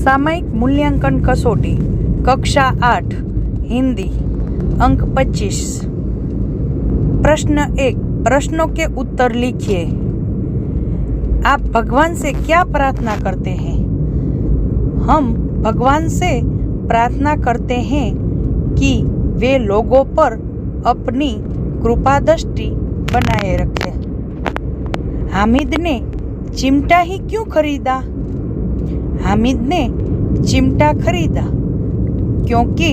सामयिक मूल्यांकन कसौटी कक्षा 8 हिंदी अंक 25। प्रश्न 1। प्रश्नों के उत्तर लिखिए। आप भगवान से क्या प्रार्थना करते हैं? हम भगवान से प्रार्थना करते हैं कि वे लोगों पर अपनी कृपा दृष्टि बनाए रखें। हामिद ने चिमटा ही क्यों खरीदा? हामिद ने चिमटा खरीदा क्योंकि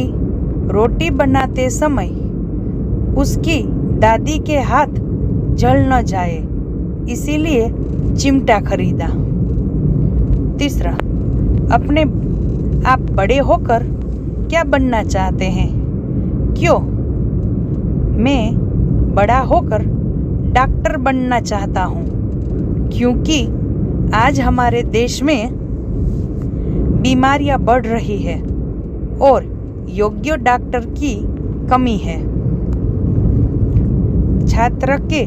रोटी बनाते समय उसकी दादी के हाथ जल न जाए, इसीलिए चिमटा खरीदा। तीसरा, अपने आप बड़े होकर क्या बनना चाहते हैं? क्यों? मैं बड़ा होकर डॉक्टर बनना चाहता हूँ क्योंकि आज हमारे देश में बीमारियां बढ़ रही है और योग्य डॉक्टर की कमी है। छात्र के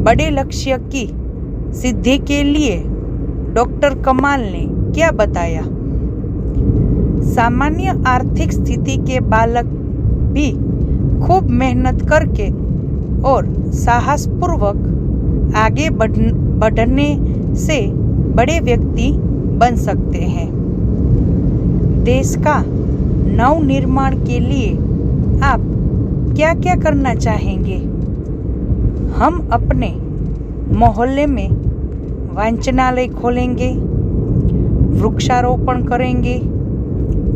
बड़े लक्ष्य की सिद्धि के लिए डॉक्टर कमाल ने क्या बताया? सामान्य आर्थिक स्थिति के बालक भी खूब मेहनत करके और साहसपूर्वक आगे बढ़ने से बड़े व्यक्ति बन सकते हैं। देश का नव निर्माण के लिए आप क्या क्या करना चाहेंगे? हम अपने मोहल्ले में वाचनालय खोलेंगे, वृक्षारोपण करेंगे,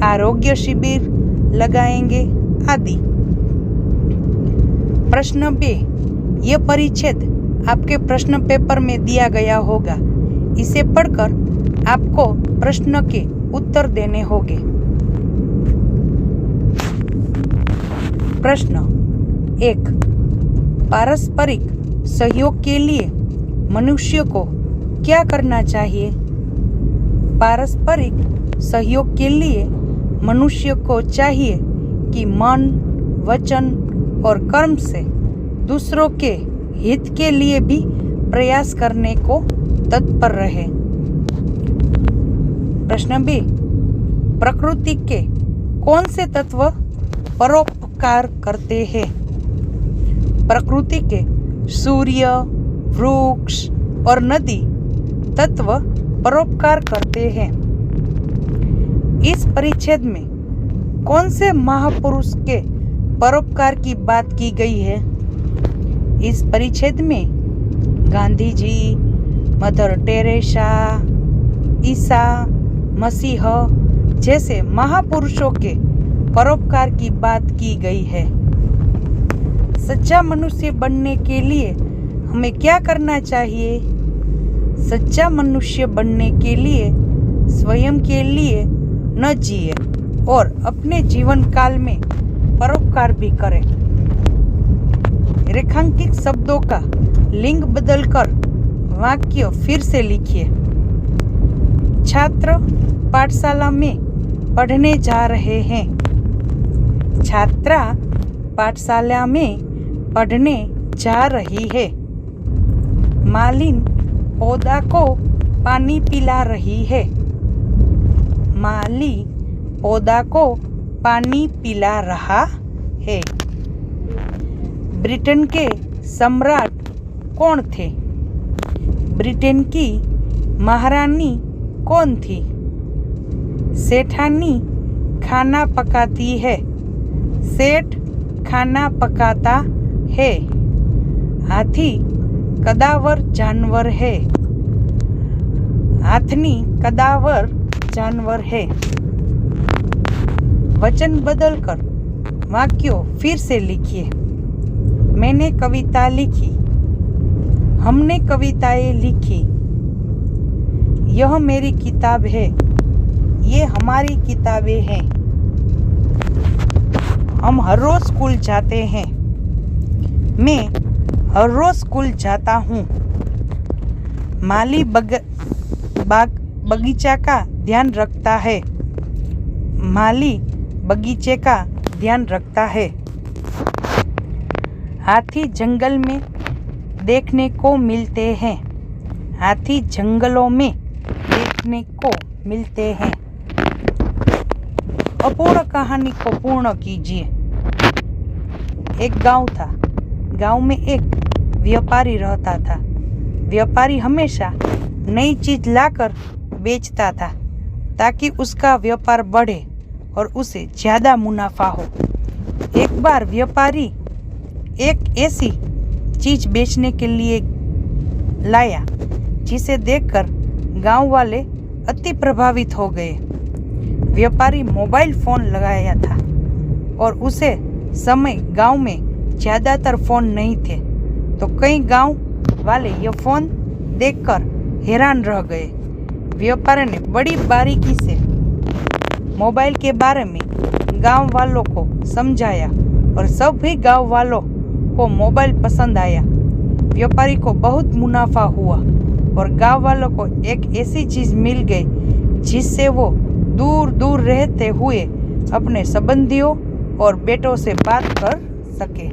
आरोग्य शिविर लगाएंगे आदि। प्रश्न 2। यह परिच्छेद आपके प्रश्न पेपर में दिया गया होगा। इसे पढ़कर आपको प्रश्न के उत्तर देने होंगे। प्रश्न 1। पारस्परिक सहयोग के लिए मनुष्य को क्या करना चाहिए? पारस्परिक सहयोग के लिए मनुष्य को चाहिए कि मन, वचन और कर्म से दूसरों के हित के लिए भी प्रयास करने को तत्पर रहे। प्रश्न 2। प्रकृति के कौन से तत्व परोपकार करते हैं? प्रकृति के सूर्य, वृक्ष और नदी तत्व परोपकार करते हैं। इस परिच्छेद में कौन से महापुरुष के परोपकार की बात की गई है? इस परिच्छेद में गांधी जी, मदर टेरेसा, ईसा मसीह जैसे महापुरुषों के परोपकार की बात की गई है। सच्चा मनुष्य बनने के लिए हमें क्या करना चाहिए? सच्चा मनुष्य बनने के लिए स्वयं के लिए न जिए और अपने जीवन काल में परोपकार भी करें। रेखांकित शब्दों का लिंग बदलकर वाक्य फिर से लिखिए। छात्र पाठशाला में पढ़ने जा रहे हैं। छात्रा पाठशाला में पढ़ने जा रही है। मालिन पौधा को पानी पिला रही है। माली पौधा को पानी पिला रहा है। ब्रिटेन के सम्राट कौन थे? ब्रिटेन की महारानी कौन थी? सेठानी खाना पकाती है। सेठ खाना पकाता है। हाथी कदावर जानवर है। हाथनी कदावर जानवर है। वचन बदलकर वाक्यों फिर से लिखिए। मैंने कविता लिखी। हमने कविताएं लिखी। यह मेरी किताब है। ये हमारी किताबें हैं। हम हर रोज स्कूल जाते हैं। मैं हर रोज स्कूल जाता हूँ। माली बगीचा का ध्यान रखता है। माली बगीचे का ध्यान रखता है। हाथी जंगल में देखने को मिलते हैं। हाथी जंगलों में देखने को मिलते हैं। अपूर्ण कहानी को पूर्ण कीजिए। एक गांव था। गांव में एक व्यापारी रहता था। व्यापारी हमेशा नई चीज लाकर बेचता था ताकि उसका व्यापार बढ़े और उसे ज्यादा मुनाफा हो। एक बार व्यापारी एक ऐसी चीज बेचने के लिए लाया जिसे देखकर गांव वाले अति प्रभावित हो गए। व्यापारी मोबाइल फोन लगाया था और उसे समय गांव में ज्यादातर फोन नहीं थे, तो कई गांव वाले यह फोन देखकर हैरान रह गए। व्यापारी ने बड़ी बारीकी से मोबाइल के बारे में गांव वालों को समझाया और सभी गांव वालों को मोबाइल पसंद आया। व्यापारी को बहुत मुनाफा हुआ और गांव वालों को एक ऐसी चीज मिल गई जिससे वो दूर दूर रहते हुए अपने संबंधियों और बेटों से बात कर सके।